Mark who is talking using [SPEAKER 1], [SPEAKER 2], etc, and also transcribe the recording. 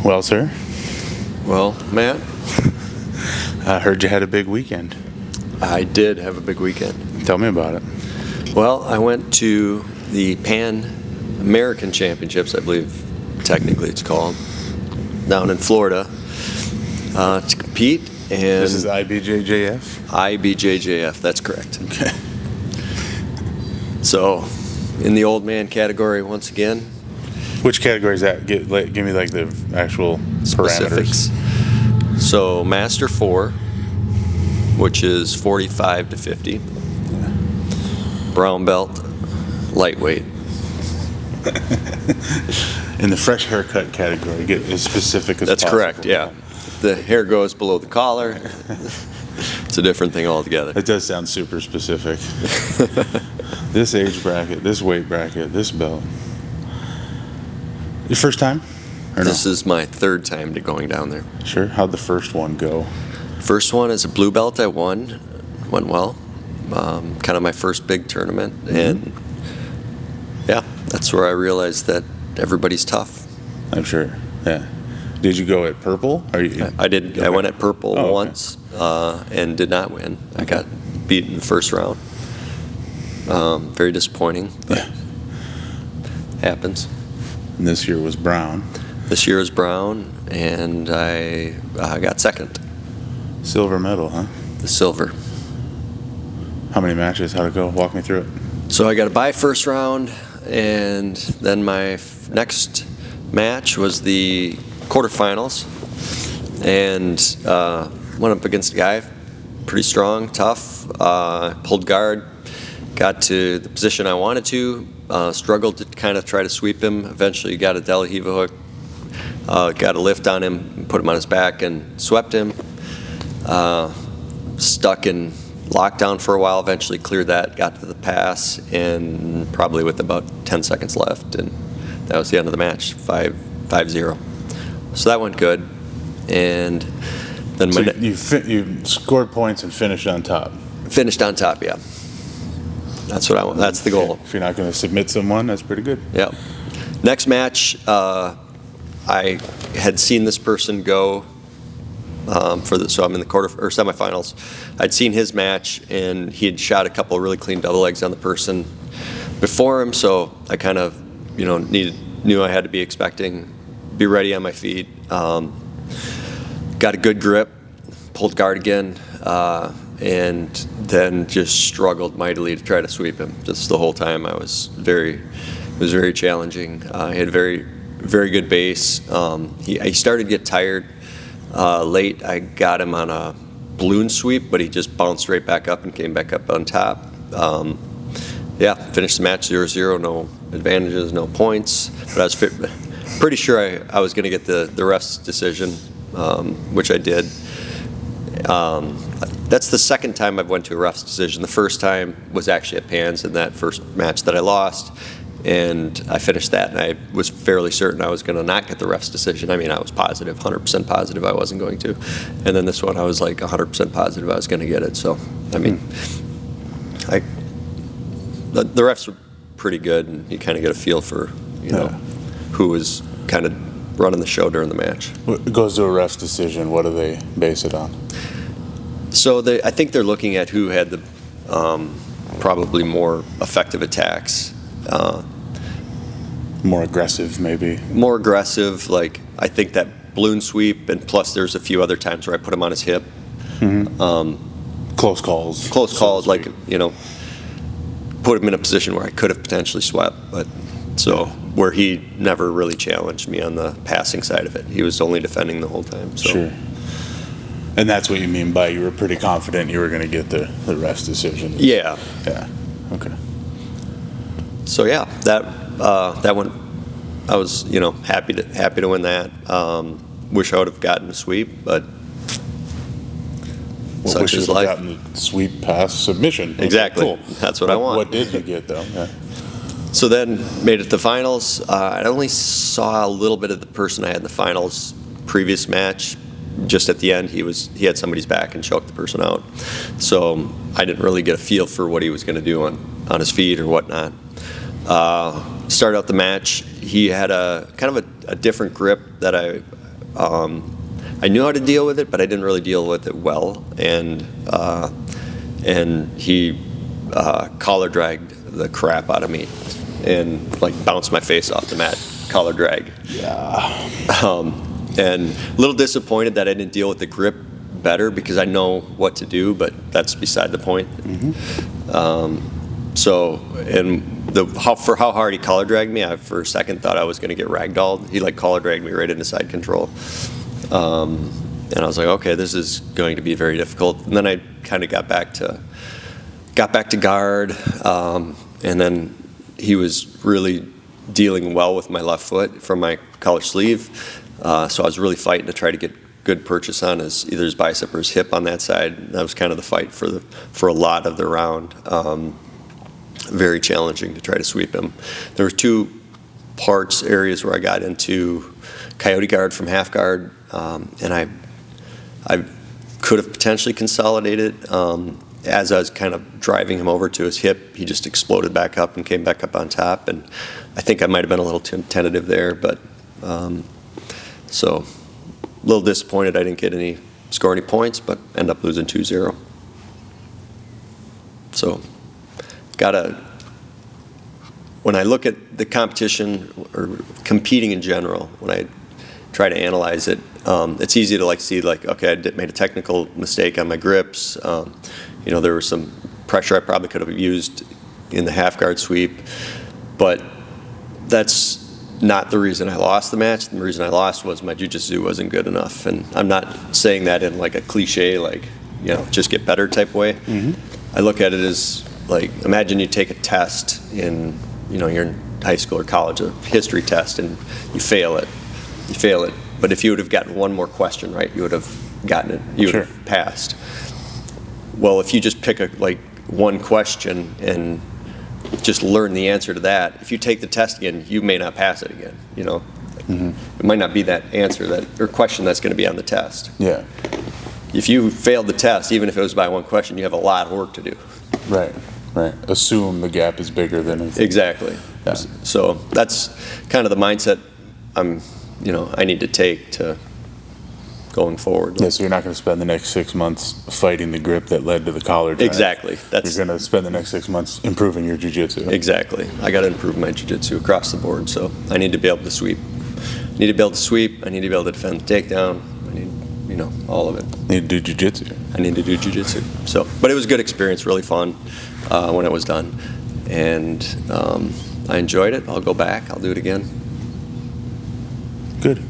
[SPEAKER 1] Well, sir,
[SPEAKER 2] Well, Matt,
[SPEAKER 1] I heard you had a big weekend.
[SPEAKER 2] I did have a big weekend.
[SPEAKER 1] Tell me about it.
[SPEAKER 2] Well, I went to the Pan American Championships, I believe technically it's called, down in Florida to compete. And
[SPEAKER 1] This is IBJJF?
[SPEAKER 2] IBJJF, that's correct.
[SPEAKER 1] Okay.
[SPEAKER 2] So, in the old man category once again.
[SPEAKER 1] Which category is that? Give me like the actual
[SPEAKER 2] Specifics.
[SPEAKER 1] parameters.
[SPEAKER 2] So, Master 4, which is 45 to 50. Brown belt, lightweight.
[SPEAKER 1] In the fresh haircut category, get as specific as
[SPEAKER 2] That's
[SPEAKER 1] possible.
[SPEAKER 2] correct, yeah. The hair goes below the collar. It's a different thing altogether.
[SPEAKER 1] It does sound super specific. This age bracket, this weight bracket, this belt. Your first time? Or
[SPEAKER 2] This
[SPEAKER 1] no?
[SPEAKER 2] is my third time to going down there.
[SPEAKER 1] Sure. How'd the first one go?
[SPEAKER 2] First one is a blue belt I won. Went well. Kind of my first big tournament. And yeah, that's where I realized that everybody's tough.
[SPEAKER 1] I'm sure. Yeah. Did you go at purple? Or
[SPEAKER 2] I did.
[SPEAKER 1] Okay.
[SPEAKER 2] I went at purple
[SPEAKER 1] Oh, okay.
[SPEAKER 2] once and did not win. I got beat in the first round. Very disappointing. But happens.
[SPEAKER 1] And this year was brown.
[SPEAKER 2] This year is brown, and I got second.
[SPEAKER 1] Silver medal, huh?
[SPEAKER 2] The silver.
[SPEAKER 1] How many matches? How'd it go? Walk me through it.
[SPEAKER 2] So I got a bye first round, and then my next match was the quarterfinals, and went up against a guy, pretty strong, tough, pulled guard, got to the position I wanted to, struggled to kind of try to sweep him, eventually got a De La Riva hook, got a lift on him, put him on his back and swept him, stuck in lockdown for a while, eventually cleared that, got to the pass, and probably with about 10 seconds left, and that was the end of the match, 5-0. So that went good, and then
[SPEAKER 1] So you scored points and finished on top.
[SPEAKER 2] finished on top, yeah. That's what I want. That's the goal.
[SPEAKER 1] If you're not going to submit someone, that's pretty good.
[SPEAKER 2] Yep. Next match, I had seen this person go so I'm in the semifinals. I'd seen his match, and he had shot a couple of really clean double legs on the person before him, so I kind of, knew I had to be ready on my feet. Got a good grip, pulled guard again, and then just struggled mightily to try to sweep him. Just the whole time it was very challenging. He had very, very good base. He started to get tired late. I got him on a balloon sweep, but he just bounced right back up and came back up on top. Finished the match 0-0, no advantages, no points. But I was pretty sure I was going to get the ref's decision, which I did. That's the second time I've went to a ref's decision. The first time was actually at Pans in that first match that I lost, and I finished that, and I was fairly certain I was going to not get the ref's decision. I mean, I was positive, 100% positive I wasn't going to. And then this one, I was like 100% positive I was going to get it. So, I mean, the refs were pretty good, and you kind of get a feel for, who was kind of running the show during the match.
[SPEAKER 1] It goes to a ref's decision. What do they base it on?
[SPEAKER 2] So I think they're looking at who had the probably more effective attacks.
[SPEAKER 1] More aggressive, maybe.
[SPEAKER 2] More aggressive, like I think that balloon sweep, and plus there's a few other times where I put him on his hip.
[SPEAKER 1] Close calls.
[SPEAKER 2] Close calls, like, put him in a position where I could have potentially swept, but where he never really challenged me on the passing side of it. He was only defending the whole time. So.
[SPEAKER 1] Sure. And that's what you mean by you were pretty confident you were going to get the ref's decision.
[SPEAKER 2] Yeah.
[SPEAKER 1] Yeah. Okay.
[SPEAKER 2] So yeah, that one, I was happy to win that. Wish I would have gotten a sweep, but such is life.
[SPEAKER 1] Gotten the sweep pass submission. Okay,
[SPEAKER 2] exactly.
[SPEAKER 1] Cool.
[SPEAKER 2] That's what I want.
[SPEAKER 1] What did you get though? Yeah.
[SPEAKER 2] So then made it to the finals. I only saw a little bit of the person I had in the finals previous match. Just at the end, he had somebody's back and choked the person out. So I didn't really get a feel for what he was going to do on his feet or whatnot. Started out the match. He had a kind of a different grip that I knew how to deal with it, but I didn't really deal with it well. And he collar dragged the crap out of me and like bounced my face off the mat. Collar drag.
[SPEAKER 1] Yeah.
[SPEAKER 2] And a little disappointed that I didn't deal with the grip better because I know what to do, but that's beside the point. For how hard he collar dragged me, I for a second thought I was going to get ragdolled. He like collar dragged me right into side control. And I was like, okay, this is going to be very difficult. And then I kind of got back to guard, and then he was really dealing well with my left foot from my collar sleeve. So I was really fighting to try to get good purchase on either his bicep or his hip on that side. That was kind of the fight for a lot of the round. Very challenging to try to sweep him. There were two areas where I got into coyote guard from half guard, and I could have potentially consolidated. As I was kind of driving him over to his hip, he just exploded back up and came back up on top, and I think I might have been a little tentative there, but so a little disappointed I didn't score any points, but end up losing 2-0. So when I look at the competition or competing in general, when I try to analyze it, it's easy to see okay, I made a technical mistake on my grips. There was some pressure I probably could have used in the half guard sweep, but that's not the reason I lost the match. The reason I lost was my jiu-jitsu wasn't good enough, and I'm not saying that in like a cliche, just get better type way. I look at it as imagine you take a test you're in high school or college, a history test, and you fail it. But if you would have gotten one more question right, you would have gotten it. You would have passed. Well, if you just pick one question and just learn the answer to that, if you take the test again, you may not pass it again. It might not be that answer or question that's going to be on the test.
[SPEAKER 1] Yeah.
[SPEAKER 2] If you failed the test, even if it was by one question, you have a lot of work to do.
[SPEAKER 1] Right. Assume the gap is bigger than anything.
[SPEAKER 2] Exactly. Yeah. So that's kind of the mindset I need to take to going forward.
[SPEAKER 1] Yeah, so you're not going to spend the next 6 months fighting the grip that led to the collar drag.
[SPEAKER 2] Exactly.
[SPEAKER 1] You're going to spend the next 6 months improving your jiu-jitsu.
[SPEAKER 2] Exactly. I got to improve my jiu-jitsu across the board, so I need to be able to sweep. I need to be able to defend the takedown. I need, all of it.
[SPEAKER 1] Need to do jiu-jitsu.
[SPEAKER 2] I need to do jiu-jitsu. So, but it was a good experience, really fun when it was done. And I enjoyed it. I'll go back. I'll do it again.
[SPEAKER 1] Good.